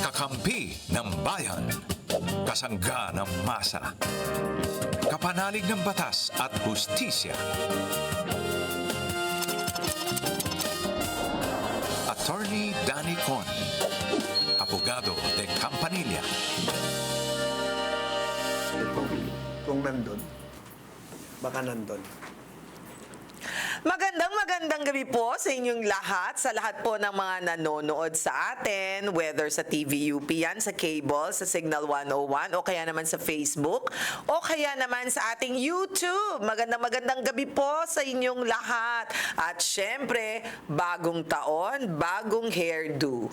Kakampi ng bayan. Kasangga ng masa. Kapanalig ng batas at hustisya. Attorney Danny Con. Abogado de Campanilla. Kung nandun, baka nandun. Magandang gabi po sa inyong lahat, sa lahat po ng mga nanonood sa atin, whether sa TVUP yan, sa cable, sa Signal 101, o kaya naman sa Facebook, o kaya naman sa ating YouTube. Magandang gabi po sa inyong lahat. At syempre, bagong taon, bagong hairdo.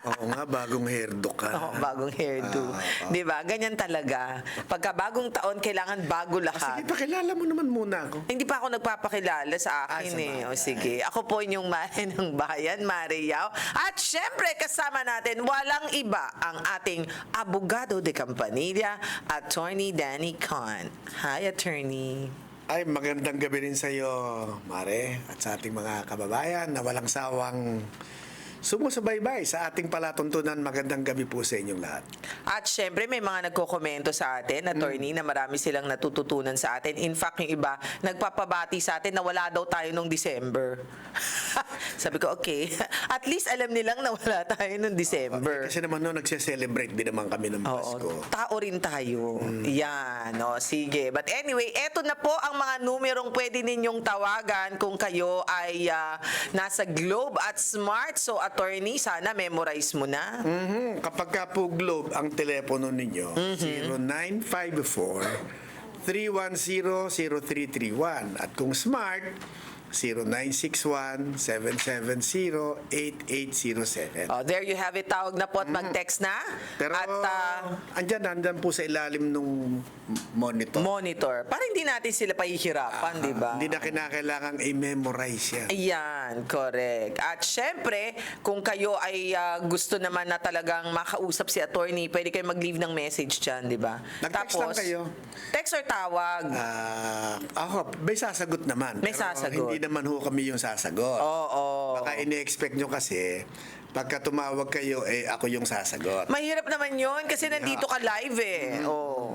Oo nga, bagong hairdo ka. Oo, bagong hairdo. Di ba? Ganyan talaga. Pagka bagong taon, kailangan bago lahat. Sige, pakilala mo naman muna ako. Hindi pa ako nagpapakilala sa akin sa bayan. O sige, ako po inyong Mare ng Bayan, Mare Yao. At syempre, kasama natin, walang iba, ang ating abogado de Campanilla, Attorney Danny Con. Hi, Attorney. Ay, magandang gabi rin sa iyo, Mare, at sa ating mga kababayan na walang sawang sumusubaybay sa ating palatuntunan. Magandang gabi po sa inyong lahat. At syempre, may mga nagkokomento sa atin, Attorney, na marami silang natututunan sa atin. In fact, yung iba, nagpapabati sa atin na wala daw tayo nung December. Sabi ko, okay. At least alam nilang na wala tayo nung December. Kasi naman no, nagse-celebrate din naman kami ng Pasko. Oo, tao rin tayo. Yan, o, sige. But anyway, eto na po ang mga numerong pwede ninyong tawagan kung kayo ay nasa Globe at Smart. So, Attorney, sana memorize mo na. Kapag ka po Globe ang telepono ninyo, 0954-310-0331. At kung Smart, 0961-770-8807. Oh, there you have it. Tawag na po at mag-text na. Pero At andyan po sa ilalim nung monitor. monitor. Para hindi natin sila pahihirapan, di ba? Hindi na kinakailangang i-memorize yan. Ayan, correct. At syempre, kung kayo ay gusto naman na talagang makausap si attorney, pwede kayo mag-leave ng message dyan, di ba? Nag-text lang kayo. Text or tawag? Ako, may sasagot naman. May pero sasagot. Hindi naman ho kami yung sasagot. Oo. Baka ini-expect nyo kasi, pagka tumawag kayo, ako yung sasagot. Mahirap naman yon kasi nandito ka live eh.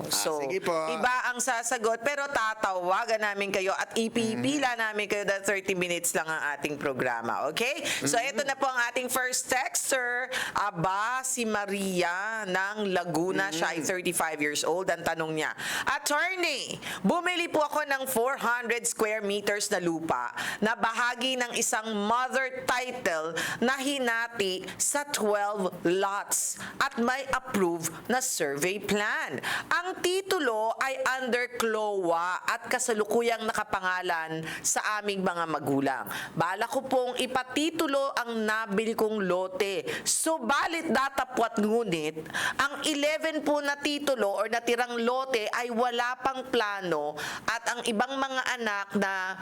So, sige po. iba ang sasagot pero tatawagan namin kayo at ipipila namin kayo dahil 30 minutes lang ang ating programa. Okay? So, ito na po ang ating first texter. Aba, si Maria ng Laguna. Siya ay 35 years old. Ang tanong niya, Attorney, bumili po ako ng 400 square meters na lupa na bahagi ng isang mother title na hinati sa 12 lots at may approved na survey plan. Ang titulo ay under CLOA at kasalukuyang nakapangalan sa aming mga magulang. Bala ko pong ipatitulo ang nabili kong lote. Subalit datapwat ngunit, ang 11 po na titulo or natirang lote ay wala pang plano at ang ibang mga anak na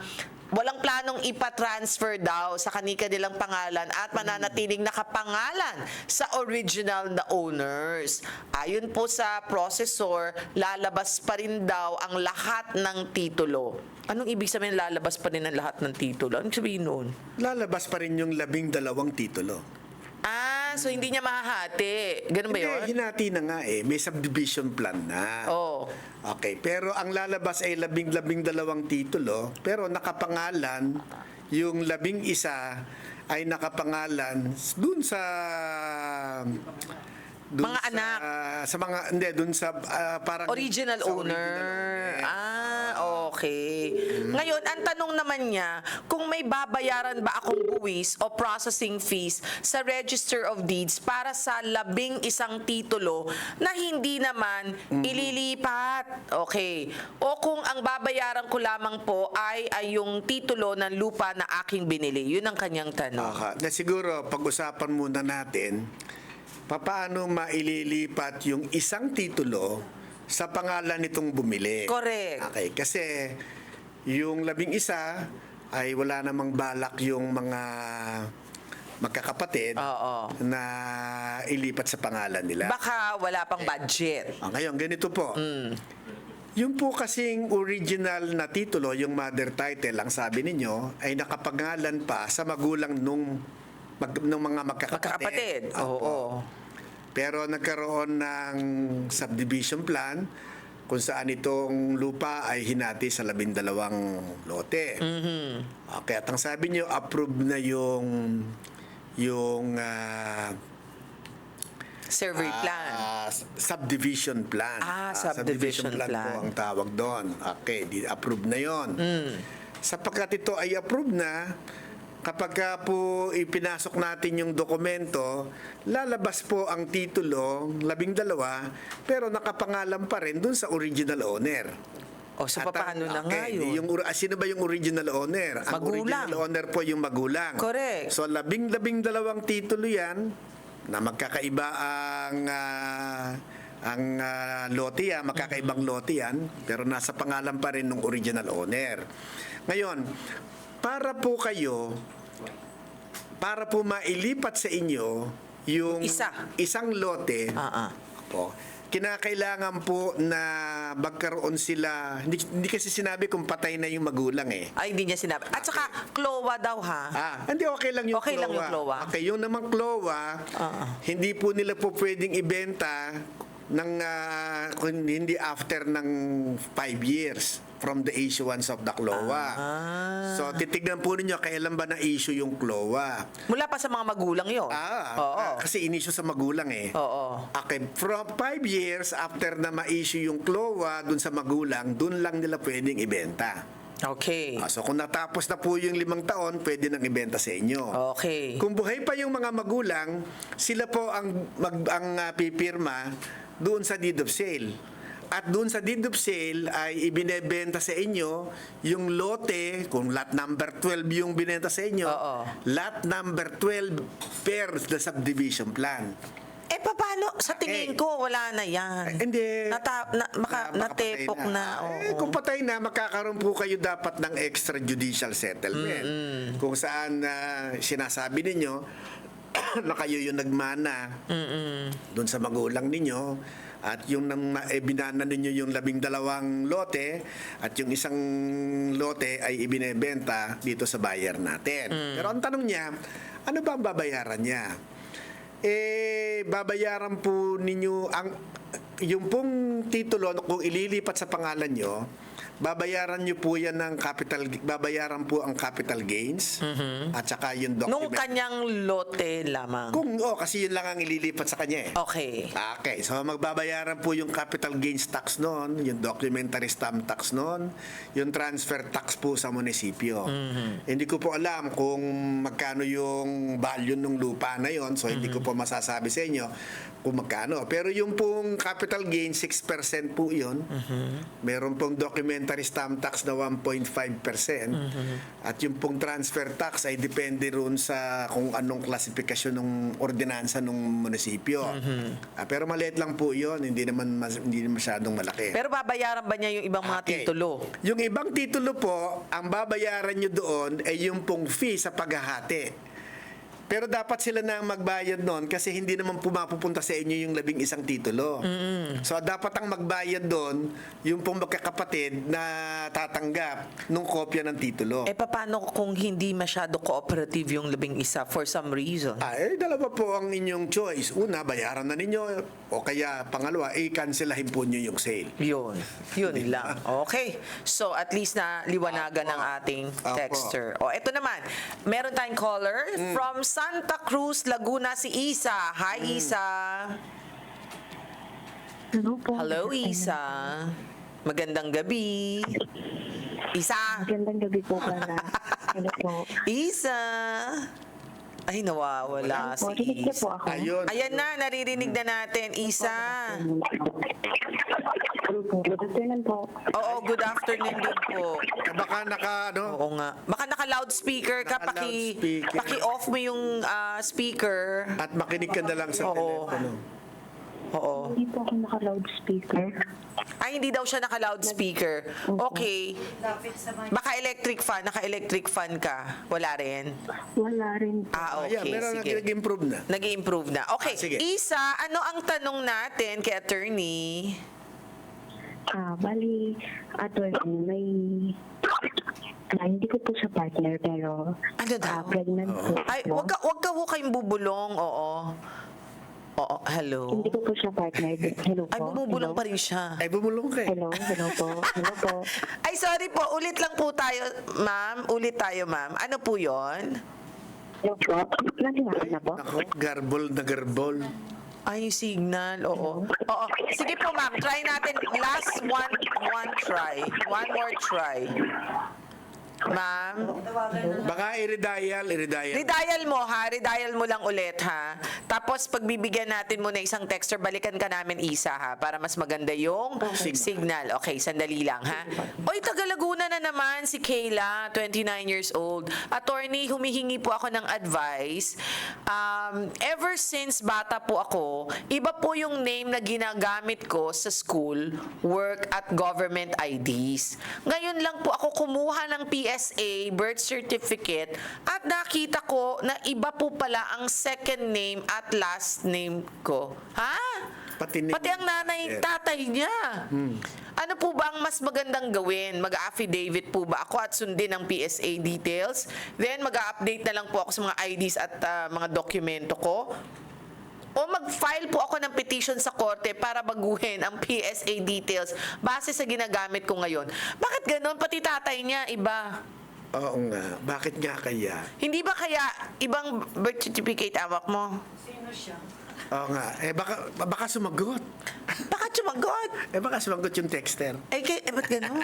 walang planong ipatransfer daw sa kanilang pangalan at mananatiling nakapangalan sa original na owners. Ayon po sa processor, lalabas pa rin daw ang lahat ng titulo. Anong ibig sabihin lalabas pa rin ang lahat ng titulo? Anong sabihin noon? Lalabas pa rin yung 12 titulo. So hindi niya mahahati. Ganun ba yun? Hindi, hinati na nga eh. May subdivision plan na. Oo. Okay, pero ang lalabas ay 12 titulo, pero nakapangalan, yung 11 ay nakapangalan dun sa Mga anak. Sa mga, hindi, dun sa parang Original sa owner. original owner. Okay. Ngayon, ang tanong naman niya, kung may babayaran ba akong buwis o processing fees sa Register of Deeds para sa 11 titulo na hindi naman ililipat. Okay. O kung ang babayaran ko lamang po ay yung titulo ng lupa na aking binili. Yun ang kanyang tanong. Na siguro, pag-usapan muna natin, paano maililipat yung isang titulo sa pangalan nitong bumili. Correct. Okay, kasi yung 11 ay wala namang balak yung mga magkakapatid na ilipat sa pangalan nila. Baka wala pang budget. Ngayon, ganito po. Yung po kasing original na titulo, yung mother title, ang sabi ninyo, ay nakapangalan pa sa magulang nung ng mga Magkakapatid. Opo. Oo. Pero nagkaroon ng subdivision plan kung saan itong lupa ay hinati sa 12 lote. Okay, at ang sabi niyo, approved na yung Survey plan. subdivision plan. Subdivision plan. po ang tawag doon. Okay, approve na yon. Sapagkat ito ay approve na, kapag ka po ipinasok natin yung dokumento, lalabas po ang titulo, 12, pero nakapangalan pa rin dun sa original owner. O, so At paano na nga okay, yun? sino ba yung original owner? Ang Magulang. original owner po yung magulang. Correct. So, 12 titulo yan na magkakaiba ang lote yan, magkakaibang lote yan, pero nasa pangalan pa rin ng original owner. Ngayon, para po mailipat sa inyo yung isang lote, po, kinakailangan po na magkaroon sila, hindi kasi sinabi kung patay na yung magulang eh. Ay, hindi niya sinabi. At saka, CLOA daw ha? Hindi, okay lang yung Okay CLOA. lang yung CLOA. Okay, yung namang CLOA, hindi po nila po pwedeng ibenta ng kung hindi after ng 5 years from the issuance of the CLOA. So, titignan po ninyo kailan ba na-issue yung CLOA. Mula pa sa mga magulang yun? Oo. Kasi in-issue sa magulang eh. Oo. Okay, from 5 years after na ma-issue yung CLOA dun sa magulang, dun lang nila pwedeng ibenta. Okay. So, kung natapos na po yung 5 taon, pwede nang ibenta sa inyo. Okay. Kung buhay pa yung mga magulang, sila po ang pipirma doon sa deed of sale. At doon sa deed of sale ay ibinebenta sa inyo yung lote, kung lot number 12 yung binenta sa inyo, lot number 12 per the subdivision plan. Paano? Sa tingin ko, wala na yan. Hindi. Natepok na. Kung patay na, makakaroon po kayo dapat ng extrajudicial settlement. Kung saan sinasabi ninyo na kayo yung nagmana doon sa magulang ninyo at yung binana ninyo yung 12 lote at yung isang lote ay ibinebenta dito sa buyer natin. Pero ang tanong niya, ano ba ang babayaran niya? Babayaran po ninyo yung pong titulo kung ililipat sa pangalan nyo, babayaran nyo po yan ng babayaran po ang capital gains at saka yung document. Nung kanyang lote lamang. Kasi yun lang ang ililipat sa kanya eh. Okay, so magbabayaran po yung capital gains tax noon, yung documentary stamp tax noon, yung transfer tax po sa munisipyo. Hindi ko po alam kung magkano yung value ng lupa na yon, so hindi ko po masasabi sa inyo kung magkano. Pero yung pong capital gain, 6% po yun. Meron pong documentary stamp tax na 1.5%. At yung pong transfer tax ay depende ron sa kung anong klasifikasyon ng ordinansa ng munisipyo. Pero maliit lang po yun. Hindi masyadong malaki. Pero babayaran ba niya yung ibang mga titulo? Yung ibang titulo po, ang babayaran nyo doon ay yung pong fee sa paghahati. Pero dapat sila na ang magbayad noon kasi hindi naman pumapupunta sa inyo yung 11 titulo. So dapat ang magbayad doon yung pong magkakapatid na tatanggap nung kopya ng titulo. Paano kung hindi masyado cooperative yung 11 for some reason? Dalawa po ang inyong choice. Una, bayaran na ninyo o kaya pangalawa, cancelahin po nyo yung sale. Yun lang. Okay. So at least na liwanagan ng ating texter. Ito naman. Meron tayong caller from Santa Cruz, Laguna, si Isa. Hi, Isa. Hello po. Hello, Isa. Magandang gabi. Isa. Magandang gabi po pala. Hello po. Isa. Ay, nawawala Po, si rinig niyo po Isa. ako. Ayan na, naririnig na natin, Isa. Good afternoon po. Oo, good afternoon din po. Baka Oo nga. Baka naka-loudspeaker ka, Naka-loudspeaker. paki-off mo yung speaker. at makinig ka na lang sa telepono. Oo. Hindi po ako naka-loudspeaker. Ay, hindi daw siya naka-loudspeaker. Okay. Baka naka-electric fan ka. Wala rin. Wala rin po. Okay, Pero sige. nag-improve na. Nag-i-improve na. Okay, Sige. Isa, ano ang tanong natin kay attorney? Bali, attorney, Hindi ko po siya partner, pero Ano daw? pregnant po. Ay, ako. wag ka ho kayong bubulong. Oo. Oo, hello. Hindi ko po siya partner. Hello po. Ay, bumubulong Hello? pa rin siya. Ay, bumulong ka eh. Hello po. Hello po. Ay, sorry po. Ulit lang po tayo, ma'am. Ulit tayo, ma'am. Ano po yon? Hello po. Nandiyan na po. Ako, garbol na garbol. Ay, yung signal. Oo. Oo. Sige po, ma'am. Try natin. Last one try. One more try. Ma'am. Baka i-redial. Redial mo ha, redial mo lang ulit ha. Tapos pagbibigyan natin mo na isang texter, balikan ka namin isa ha, para mas maganda yung signal. Okay, sandali lang ha. Oy, taga Laguna na naman si Kayla, 29 years old. Attorney, humihingi po ako ng advice. Ever since bata po ako, iba po yung name na ginagamit ko sa school, work at government IDs. Ngayon lang po ako kumuha ng PSA, birth certificate, at nakita ko na iba po pala ang second name at last name ko. Ha? Pati name- Pati ang nanay, tatay niya. Ano po ba ang mas magandang gawin? Mag-affidavit po ba ako at sundin ang PSA details? Then mag-update na lang po ako sa mga IDs at mga dokumento ko? O mag-file po ako ng petition sa korte para baguhin ang PSA details base sa ginagamit ko ngayon. Bakit ganun? Pati tatay niya, iba. Oo nga. Bakit nga kaya? Hindi ba kaya ibang birth certificate awak mo? Oo nga. Baka sumagot. Bakit sumagot? Baka sumagot yung texter. Ba't ganun?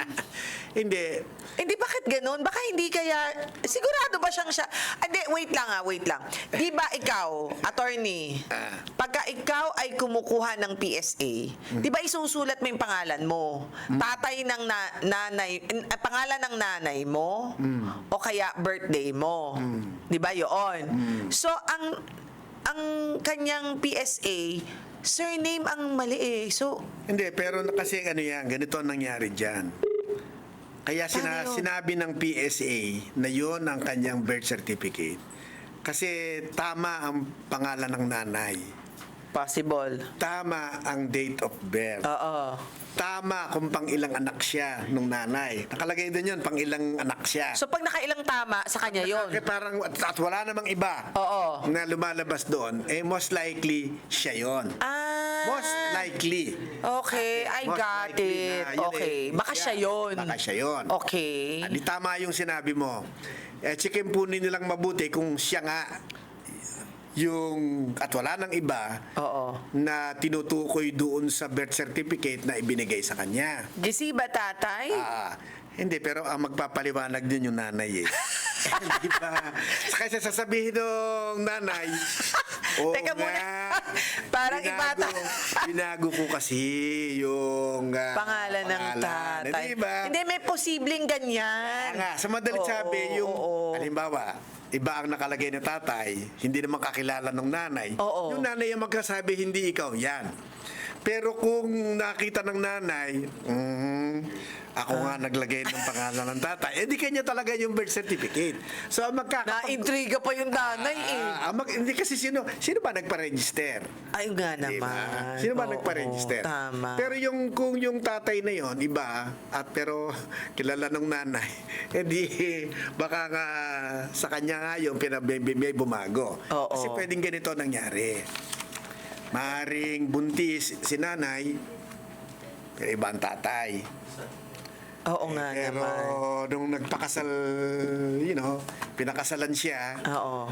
Hindi. Hindi, bakit ganun? Baka hindi kaya, sigurado ba siyang siya? Hindi, wait lang. Di ba ikaw, attorney, pagka ikaw ay kumukuha ng PSA, di ba isusulat mo yung pangalan mo? Tatay ng nanay, pangalan ng nanay mo, o kaya birthday mo. Di ba yun? So, ang kanyang PSA, surname ang mali eh. So, Hindi, pero kasi ganito ang nangyari dyan. Kaya Paano yun? sinabi ng PSA na yun ang kanyang birth certificate. Kasi tama ang pangalan ng nanay. possible. Tama ang date of birth. Oo. Tama kung pang ilang anak siya nung nanay. Nakalagay doon yun, pang ilang anak siya. So, pag nakailang tama, sa kanya yon. Kaya parang, at wala namang iba Oo. na lumalabas doon, most likely siya yon. Most likely. Okay, I Most got likely it. na yun Okay, baka siya yun. Baka siya yun. Okay. Di tama yung sinabi mo. Checkin po nilang mabuti kung siya nga yung at wala nang iba Oo. na tinutukoy doon sa birth certificate na ibinigay sa kanya. Gisi ba tatay? Hindi, pero ang magpapaliwanag din yung nanay eh. Di ba? Kasi sasabihin ng nanay, Teka muna. Parang ibata. Binago ko kasi yung Pangalan ng tatay. Di ba? Hindi, may posibleng ganyan. Nga, sa madalit Oo, sabi, yung, oo. halimbawa, iba ang nakalagay na tatay, hindi naman kakilala ng nanay. Oo. Yung nanay ang magkasabi, hindi ikaw, yan. Pero kung nakita ng nanay, ako nga naglagay ng pangalan ng tatay, di kanya talaga yung birth certificate. So, Na-intriga pa yung nanay eh. hindi kasi sino ba nagpa-register? Ay, nga Di ba? naman. Sino ba Oo, nagpa-register? Tama. Pero kung yung tatay na yon iba, pero kilala ng nanay, baka nga sa kanya nga yung may bumago. Oo. Kasi pwedeng ganito nangyari. Maring buntis si nanay, pero iba ang tatay. Oo nga Pero naman. nung nagpakasal, pinakasalan siya, Oo.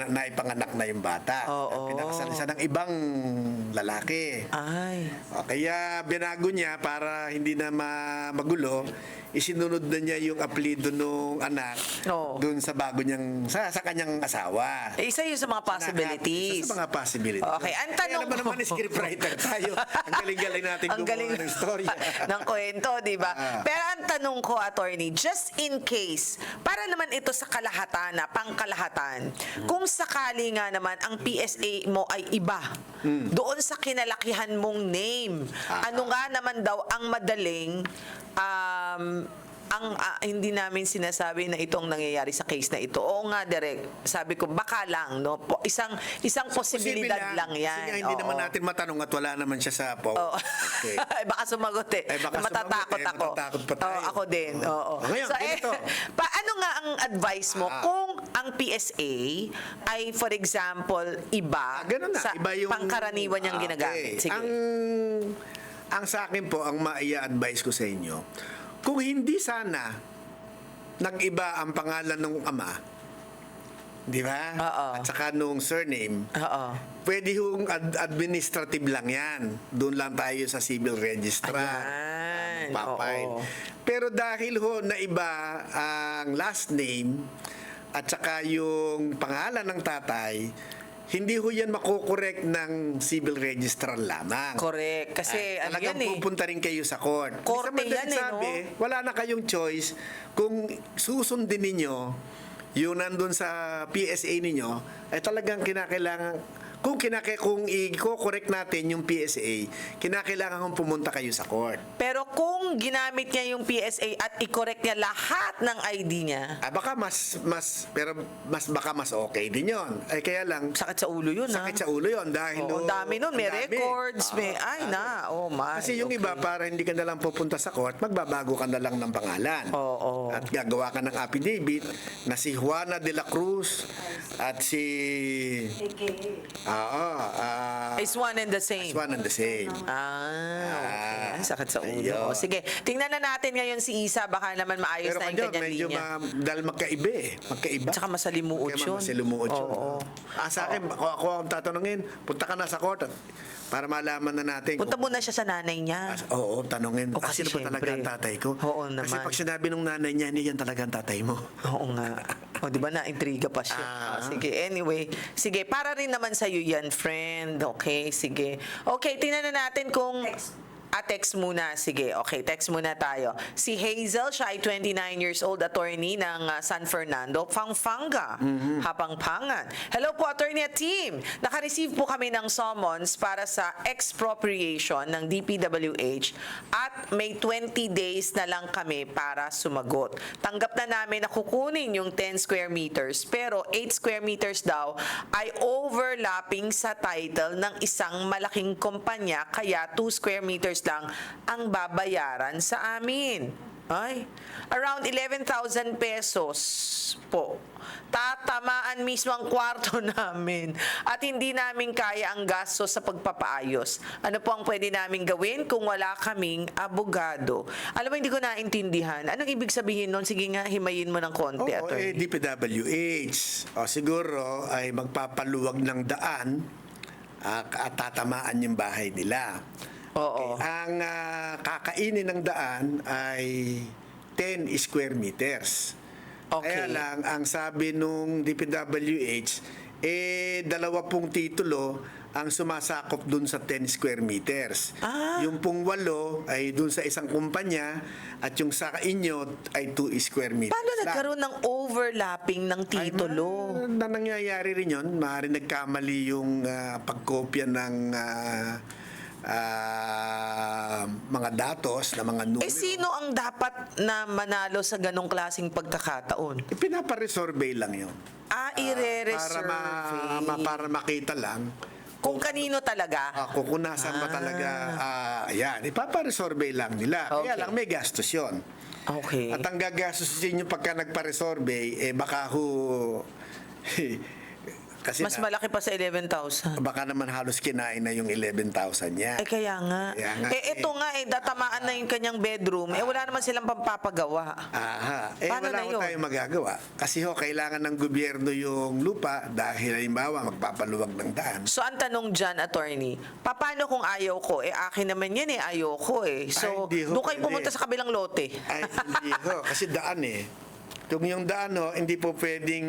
naipanganak na yung bata. Oo. Pinakasalan siya ng ibang lalaki. Ay. Kaya binago niya para hindi na magulo, isinunod na niya yung apelido nung anak Oo. doon sa bago niyang, sa kanyang asawa. Isa yun sa mga possibilities. Isa sa mga possibilities. Okay, ang tanong Kaya naman scriptwriter tayo. Ang galing-galing natin Ang galing gumawa ng storya. ng kwento, di ba? Pero ang tanong ko, attorney, just in case, para naman ito sa kalahatan, pangkalahatan, kung sakali nga naman ang PSA mo ay iba, doon sa kinalakihan mong name, ano nga naman daw ang madaling hindi namin sinasabi na itong nangyayari sa case na ito. Oo nga, Direk. Sabi ko, baka lang, no? Isang posibilidad lang yan. Kasi nga, hindi Oo. naman natin matanong at wala naman siya sa po. Oo. Okay. Baka sumagot eh. Baka Matatakot sumagot, ako. matatakot pa tayo. Oo, ako din. Oo. Ngayon, ganito. Paano nga ang advice mo kung ang PSA ay, for example, iba Ganun na. sa Iba yung pangkaraniwan niyang ginagamit? Sige. Ang sa akin po, ang maia-advise ko sa inyo, kung hindi sana nag-iba ang pangalan ng ama, di ba? Oo. At saka nung surname, Oo. pwede yung administrative lang yan. Doon lang tayo sa civil registrar. Ayan. Papay. Oo. Pero dahil ho na iba ang last name at saka yung pangalan ng tatay, hindi ho yan makokorek ng civil registrar lamang. Correct. Kasi ano Talagang yan eh. pupunta rin kayo sa court. Korte Sa madaling yan eh, sabi, wala na kayong choice kung susundin ninyo yung nandun sa PSA ninyo, ay talagang kinakailangan, kung i-correct natin yung PSA, kinakailangan kong pumunta kayo sa court. Pero kung ginamit niya yung PSA at i-correct niya lahat ng ID niya, Baka baka mas okay din yon. Ay kaya lang, sakit sa ulo yun, sakit sa ulo yon dahil Oo, ang dami nun. May ang dami. records, may, oh my. Kasi yung okay. iba, para hindi ka na lang pupunta sa court, magbabago ka na lang ng pangalan. Oo. At gagawa ka ng affidavit na si Juana de la Cruz at si... It's one and the same. It's one and the same. Okay. Ay, sakit sa ulo. ayun. O, sige, tingnan na natin ngayon si Isa. Baka naman maayos Pero na yung kanyo, kanyang medyo linya. dahil magkaiba eh. Magkaiba. Tsaka masalimuot Kaya yun. masalimuot yun. Oo. Sa akin, ako ang tatanungin, punta ka na sa court para malaman na natin. Punta muna siya sa nanay niya. Oo, tanungin. O, kasi Sino ba talaga syempre. ang tatay ko? Oo Kasi naman. pag sinabi nung nanay niya, hindi yan talaga ang tatay mo. Oo nga. O, di ba na-intriga pa siya? Sige, anyway. Sige, para rin naman sa'yo yan, friend. Okay, sige. Okay, tingnan na natin kung... text muna. Sige, okay, text muna tayo. Si Hazel, siya ay 29 years old, attorney ng San Fernando, Pampanga, Hapangpangan. Hello po, attorney at team. Naka-receive po kami ng summons para sa expropriation ng DPWH at may 20 days na lang kami para sumagot. Tanggap na namin na kukunin yung 10 square meters, pero 8 square meters daw ay overlapping sa title ng isang malaking kumpanya, kaya 2 square meters lang ang babayaran sa amin. Ay, around 11,000 pesos po. Tatamaan mismo ang kwarto namin at hindi namin kaya ang gasto sa pagpapaayos. Ano po ang pwede namin gawin kung wala kaming abogado? Alam mo, hindi ko naintindihan. Anong ibig sabihin nun? Sige nga, himayin mo ng konti, attorney. DPWH. Siguro ay magpapaluwag ng daan at tatamaan yung bahay nila. Oo. Ang kakainin ng daan ay 10 square meters. Okay. Kaya lang, ang sabi nung DPWH, 20 titulo ang sumasakop dun sa 10 square meters. Yung pong 8 ay dun sa isang kumpanya at yung sa inyo ay 2 square meters. Paano nagkaroon ng overlapping ng titulo? Na nangyayari rin yun. Maaaring nagkamali yung pagkopya ng mga datos na mga numero. Sino ang dapat na manalo sa ganong klaseng pagkakataon? Pinaparesurvey lang yun. I-re-resurvey. Para makita lang Kung kanino talaga? kung nasaan ba talaga. Ayan, ipaparesurvey lang nila. Kaya Okay. lang may gastos yun. Okay. At ang gagastusin nyo pagka nagpa-resurvey, baka kasi Mas malaki pa sa 11,000. baka naman halos kinain na yung 11,000 niya. Kaya nga. Kaya nga, Ito nga, datamaan na yung kanyang bedroom. Wala naman silang pampapagawa. Aha. Paano Wala na ko yun? tayong magagawa. Kasi kailangan ng gobyerno yung lupa dahil halimbawa magpapaluwag ng daan. So, ang tanong dyan, attorney, paano kung ayaw ko? Akin naman yan ayaw ko So, Ay, hindi ho, doon kayo pwede. pumunta sa kabilang lote. Ay, hindi ho. Kasi daan Kung yung daan hindi po pwedeng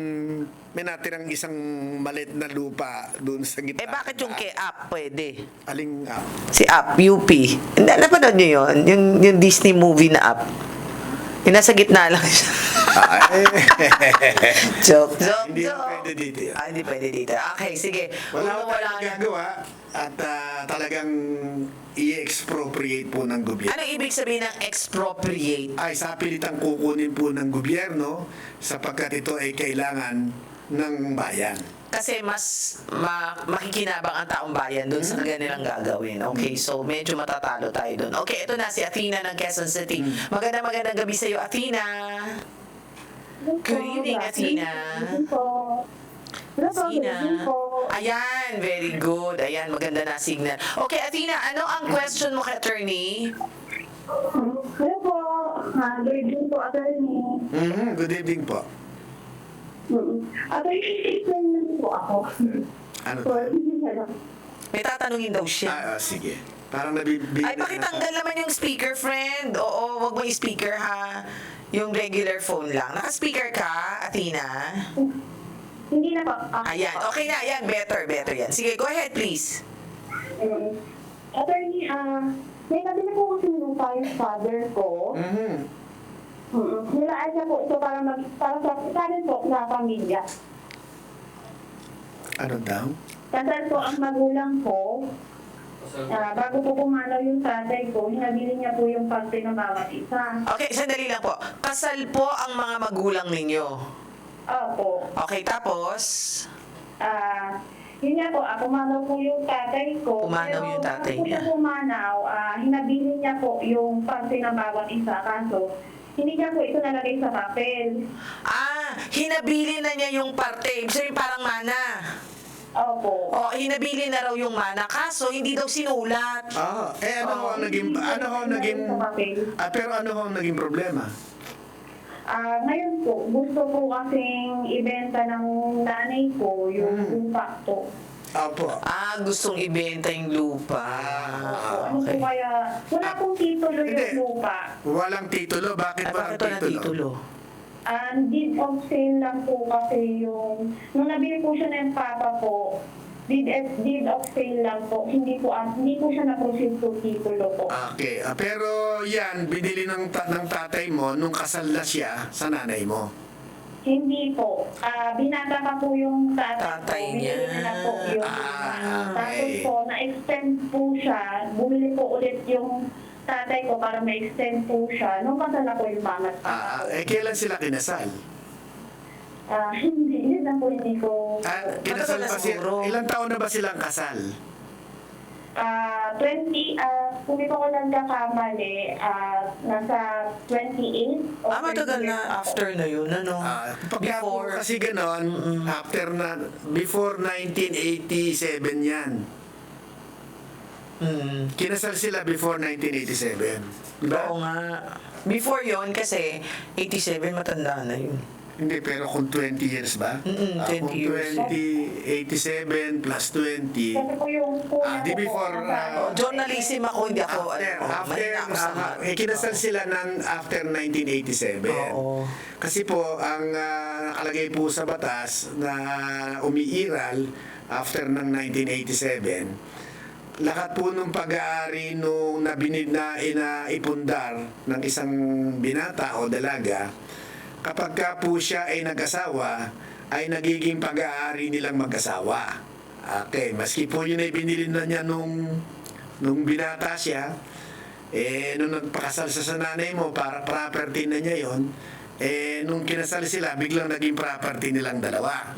may natirang isang maliit na lupa doon sa gitna. Bakit yung kay Up pwede? Aling Si Up, UP. Napanood nyo yun? Yung Disney movie na Up. Yung nasa gitna lang siya. Joke. Hindi pwede dito. Hindi pwede dito. Okay, sige. Wala ko tayong magagawa at talagang i-expropriate po ng gobyerno. Ano ibig sabihin ng expropriate? Ay sa pilitang kukunin po ng gobyerno sapagkat ito ay kailangan ng bayan. Kasi mas makikinabang ang taong bayan doon sa kanilang gagawin. Okay, so medyo matatalo tayo doon. Okay, ito na si Athena ng Quezon City. Magandang gabi sa iyo, Athena. Good evening, Athena. Athena. Ayan, very good. Ayan, maganda na signal. Okay, Athena, ano ang question mo kay attorney? Hello po. Good evening po, attorney. Good evening po. Attorney, explain lang po ako. Ano So, to? May tatanungin daw siya. Sige. Parang nabibigyan. Ay, pakitanggal naman yung speaker, friend. Oo, wag mo i-speaker, ha? Yung regular phone lang. Naka-speaker ka, Athena? Hindi na po. Ayan, okay na. Ayan, better yan. Sige, go ahead, please. Attorney, may nabili po kasi lupa yung father ko. Nilaan niya po ito para sa rin po na pamilya. Ano daw? Kasal po ang magulang ko. Bago po pumanaw yung tatay ko, hinabili niya po yung parte ng bawat isa. Okay, sandali lang po. Kasal po ang mga magulang ninyo. Opo. Okay, tapos? Yun nga po, pumanaw po yung tatay ko. Pumanaw pero yung tatay bago po niya. siya pumanaw, hinabili niya po yung parte ng bawat isa. Kaso, hindi niya po ito nalagay sa papel. Hinabili na niya yung parte. Ibig sabihin parang mana. Opo. O, hinabili na raw yung mana. Kaso, hindi daw sinulat. Ano ho ang naging Sa papel. pero ano ho ang naging problema? Ngayon po, gusto po kasing ibenta ng nanay ko yung lupa po. Opo. Gustong ibenta yung lupa. Ano po kaya, wala pong titulo Hindi. yung lupa. Walang titulo. Bakit walang Bakit walang titulo? titulo? Deed of sale lang po kasi yung, nung nabili po siya ng papa po, deed of sale lang po. Hindi po siya na-proceed to titulo po. Okay. Pero yan, binili ng tatay mo nung kasal na siya sa nanay mo. Hindi po. Binata pa po yung Tatay ko. niya. Binili na po yung Tapos okay. po, na-extend po siya. Bumili po ulit yung tatay ko para ma-extend po siya. Nung kasal na po yung mama at papa ko. Kailan sila kinasal? Hindi na po, hindi ko. Kinasal Matagal na ba sila? siguro. Ilang taon na ba silang kasal? 20, kung di ko nagkakamali, nasa 28. or Matagal 30 na years after na yun, ano? Pagka po kasi ganon, before 1987 yan. Kinasal sila before 1987. Diba? Oo nga. Before yon kasi 87 matanda na yun. Hindi, pero kung 20 years ba? 20 kung years. 87 plus 20. Kasi po yung kuya Di ko po, before, Journalism ako, hindi ako, After, mahina ako sa math. kinasal sila after 1987. Oo. Kasi po, ang nakalagay po sa batas na umiiral after ng 1987, lahat po ng pag-aari nung inaipundar ng isang binata o dalaga, kapag ka po siya ay nag-asawa, ay nagiging pag-aari nilang mag-asawa. Okay, maski po yun ay binili na niya nung binata siya, nung nagpakasal sa nanay mo, para property na niya yon, nung kinasal sila, biglang naging property nilang dalawa.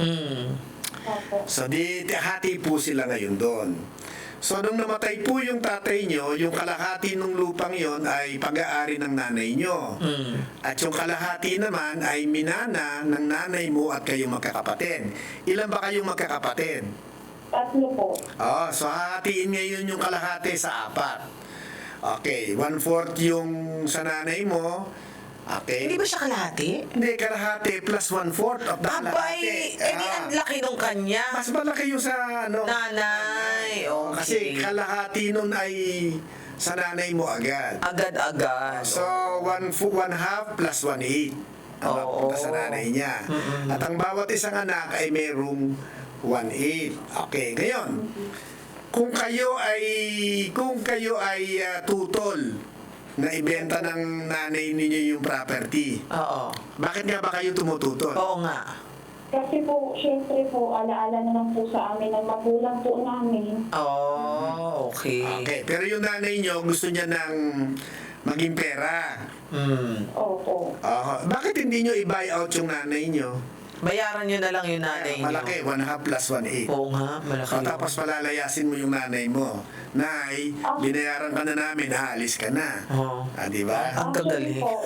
So, hati po sila ngayon doon. So, nung namatay po yung tatay nyo, yung kalahati ng lupang yon ay pag-aari ng nanay nyo. At yung kalahati naman ay minana ng nanay mo at kayong magkakapatid. Ilan ba kayong magkakapatid? 3 po. So hahatiin ngayon yung kalahati sa 4. Okay, 1/4 yung sa nanay mo. Okay. Hindi ba siya kalahati? Hindi, kalahati plus 1/4 of the kalahati. Abay, ang laki nung kanya. Mas malaki yung sa Nanay, okay. Kasi kalahati nun ay sa nanay mo agad. Agad-agad. So, 1/2 plus 1/8 ang mapunta sa nanay niya. At ang bawat isang anak ay mayroong 1/8. Okay, ngayon, kung kayo ay tutol na ibenta ng nanay ninyo yung property, Oo. bakit nga ba kayo tumututol? Oo nga. Kasi po, syempre po, alaala na lang po sa amin ng magulang po namin. Oh, okay. Okay, pero yung nanay nyo, gusto niya ng maging pera. Opo. Bakit hindi nyo i-buy out yung nanay nyo? Bayaran nyo na lang yung nanay nyo. Malaki, 1.5 plus 1.8. Oo nga, malaki yun. Tapos palalayasin mo yung nanay mo. Nay, binayaran ka na namin, aalis ka na. Oo. Di ba? Ang gagaling. Po,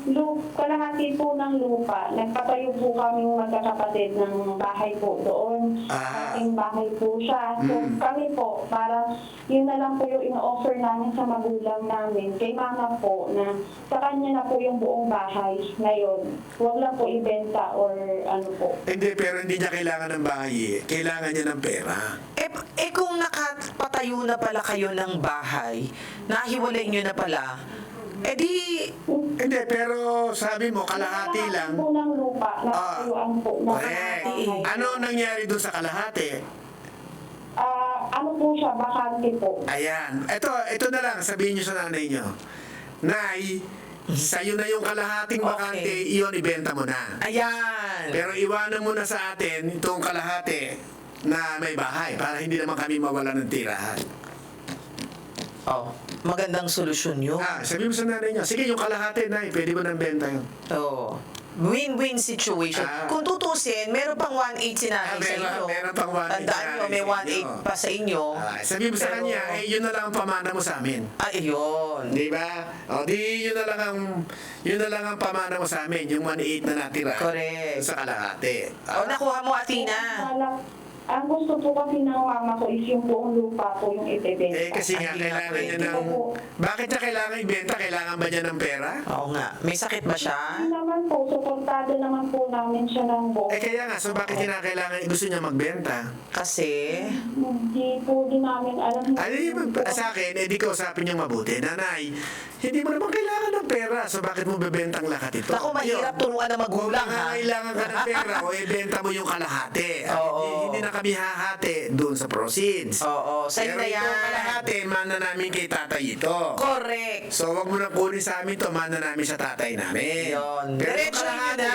yung kalahati po ng lupa, nagpatayo po kami magkakapatid ng bahay po doon. Ating bahay po siya. So kami po, parang yun na lang po yung ino-offer namin sa magulang namin. Kay mama po, na sa kanya na po yung buong bahay ngayon. Huwag lang po ibenta or ano po. Hindi, pero hindi niya kailangan ng bahay eh. Kailangan niya ng pera. Eh kung nakapatayo na pala kayo ng bahay, nahiwalay nyo na pala, di... Hindi, pero sabi mo, kalahati lang. po ng lupa, nakatayuan po. Correct. Ano nangyari doon sa kalahati? Ano po siya, bakante po. Ayan. Ito na lang, sabihin niyo sa nanay niyo. Nay, sa'yo na yung kalahating bakante, iyon ibenta mo na. Ayan! Pero iwanan mo na sa atin itong kalahati na may bahay para hindi naman kami mawala ng tirahan. Oh, magandang solusyon yun. Sabi mo sa nanay niya, sige yung kalahati, Nay, pwede mo nang benta yun. Oh. Win-win situation. Kung tutusin, meron pang 1.8 si nanay sa inyo. Meron pang 1.8 Tandaan nyo, may 1.8 pa sa inyo. Sabi mo sa kanya, yun na lang ang pamana mo sa amin. Yun. Di ba? Yun na lang ang pamana mo sa amin, yung 1.8 na natira. Correct. Sa kalahati. Nakuha mo, Athena. Ang gusto po kasi ng mama ko is yung buong lupa po yung ibebenta. Kasi nga, kailangan niya ng... Bakit niya kailangan ibenta? Kailangan ba niya ng pera? Oo nga. May sakit ba siya? Hindi naman po, suportado naman po namin siya ng buong. Kaya nga, so bakit niya kailangan, gusto niya magbenta? Kasi... Hindi po din namin alam. Sa akin, di ko usapin niyang mabuti. Nanay, hindi mo naman kailangan ng pera, so bakit mo bebentang lahat ito? Naku, mahirap turuan ng magulang, ha? Kung kailangan ka ng pera, o ibenta mo yung kalahati. Hindi na kami hahati doon sa proceeds. Oo, sa'yo Pero na yan. itong kalahati, mana namin kay tatay ito. Correct. So, wag mo na kunin sa amin to, mana namin sa tatay namin. Yun. Pero Diretso yung kalahati,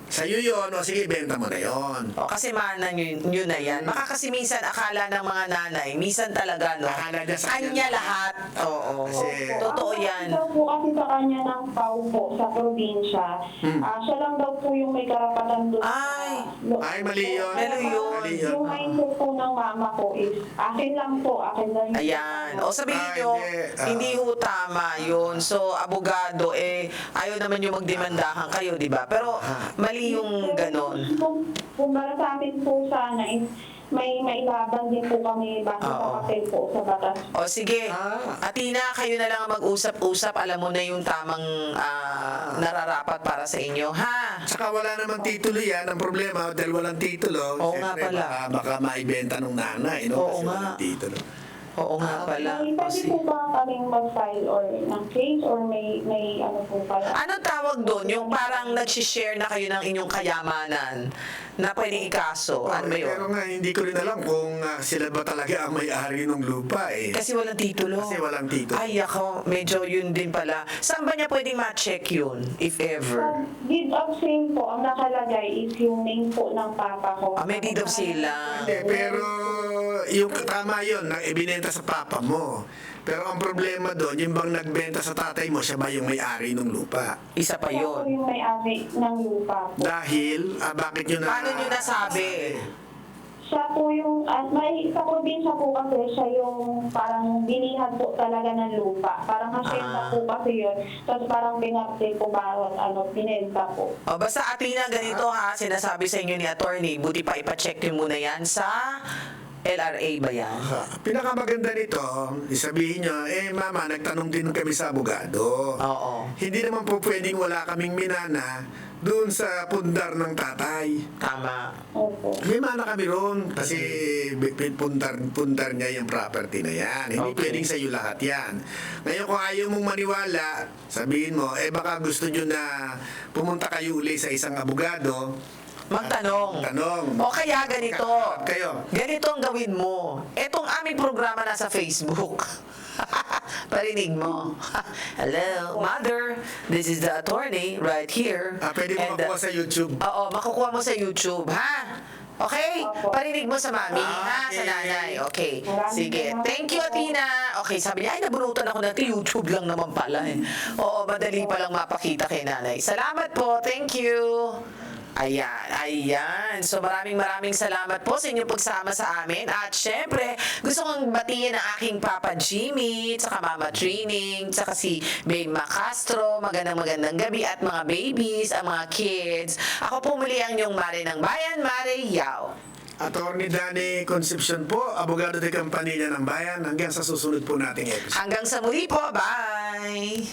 sa'yo yun, o sige, ibenta mo na yun. Kasi mana nyo na yan. Baka kasi minsan akala ng mga nanay, minsan talaga, no? Akala niya sa kanya Kanya lahat. Oo. Kasi- Totoo yan. Daw po kasi sa kanya ng PAW po sa probinsya. Siya lang daw po yung may karapatan doon. Ay, mali yun. Mali yun. Mali yun. Yung mindset po ng mama ko is, akin lang po, akin lang. yung- Ayan. O sabihin nyo, hindi. hindi ho tama yun. So, abogado, ayaw naman yung magdemandahan kayo, di ba? Pero, mali yung ganon. Kung para sa amin po sana is, may mailaban din po kami base sa papel po sa batas. O sige, Athena, kayo na lang ang mag-usap-usap. Alam mo na yung tamang nararapat para sa inyo, ha? Saka wala namang titulo yan. Ang problema, dahil walang titulo, Oo nga syempre, pala. baka maibenta ng nanay, no? Oo Kasi nga. walang titulo. Oo nga pala. May O, pwede sige. po ba kaming mag-file or ng case or may ano po pala? Anong tawag doon? Yung parang nag-share na kayo ng inyong kayamanan na pwedeng ikaso. Ano ba Pero yun? nga, hindi ko rin alam kung sila ba talaga ang may-ari ng lupa, eh. Kasi walang titulo. Kasi walang titulo. Ay, ako, medyo yun din pala. Saan ba niya pwedeng ma-check yun, if Sa ever? deed of sale po, ang nakalagay is yung name po ng papa ko. May deed of sale lang. Hindi, pero yung tama yun, na ibinenta sa papa mo. Pero ang problema doon, yung bang nagbenta sa tatay mo, siya ba yung may-ari ng lupa? Isa pa Siya po yun. yung may-ari ng lupa po. Dahil, bakit yun na... Paano nyo nasabi? Siya po yung, may sa probinsya po kasi siya yung parang bilihan po talaga ng lupa. Parang hasyenda po kasi yun. Tapos parang pinarte po bawat pinenta po. O, basta Athena, ganito ha, sinasabi sa inyo ni attorney, buti pa ipacheck nyo muna yan sa LRA ba yan? Pinakamaganda nito, isabihin nyo, mama, nagtanong din kami sa abogado. Oo. Hindi naman po pwedeng wala kaming minana doon sa pundar ng tatay. Tama. Opo. May mana kami ron kasi pundar niya yung property na yan. Hindi Okay. pwedeng sa iyo lahat yan. Ngayon kung ayaw mong maniwala, sabihin mo, baka gusto nyo na pumunta kayo uli sa isang abogado. Magtanong. Tanong. O kaya ganito. Kayo. Ganito ang gawin mo. Etong aming programa nasa Facebook. Parinig mo. Hello, mother. This is the attorney right here. Pwede mo makuha sa YouTube. Oo, makukuha mo sa YouTube, ha? Okay? Opo. Parinig mo sa mami, ha? Sa Okay. nanay. Okay. Maraming Sige. salamat Thank you, po. Athena. Okay, sabi niya, ay, nabunutan ako natin. YouTube lang naman pala, eh. Oo, madali pa lang mapakita kay nanay. Salamat po. Thank you. Ayan. So maraming salamat po sa inyong pagsama sa amin. At syempre, gusto kong batiin ang aking Papa Jimmy, tsaka Mama Training, tsaka si Babe Macastro. Magandang gabi at mga babies, ang mga kids. Ako po muli ang inyong Mare ng Bayan, Mare Yao. Attorney Danny Concepcion po, abogado de Campanilla ng Bayan. Hanggang sa susunod po nating episode. Hanggang sa muli po. Bye!